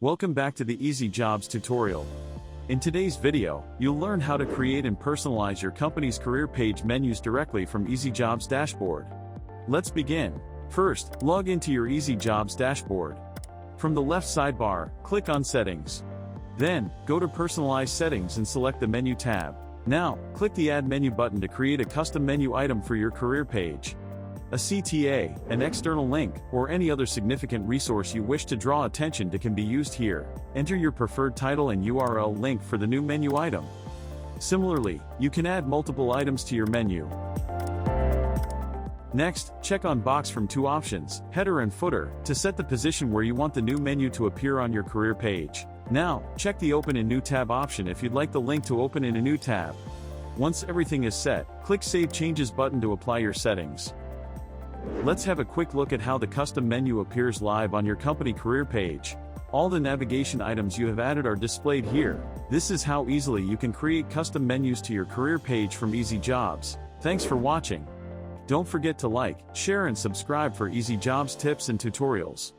Welcome back to the Easy Jobs tutorial. In today's video, you'll learn how to create and personalize your company's career page menus directly from easyJobs dashboard. Let's begin. First, log into your easyJobs dashboard. From the left sidebar, click on Settings. Then, go to Personalize Settings and select the Menu tab. Now, click the Add Menu button to create a custom menu item for your career page. A CTA, an external link, or any other significant resource you wish to draw attention to can be used here. Enter your preferred title and URL link for the new menu item. Similarly, you can add multiple items to your menu. Next, check on box from two options, header and footer, to set the position where you want the new menu to appear on your career page. Now, check the Open in New Tab option if you'd like the link to open in a new tab. Once everything is set, click Save Changes button to apply your settings. Let's have a quick look at how the custom menu appears live on your company career page. All the navigation items you have added are displayed here. This is how easily you can create custom menus to your career page from easyJobs. Thanks for watching. Don't forget to like, share and subscribe for easyJobs tips and tutorials.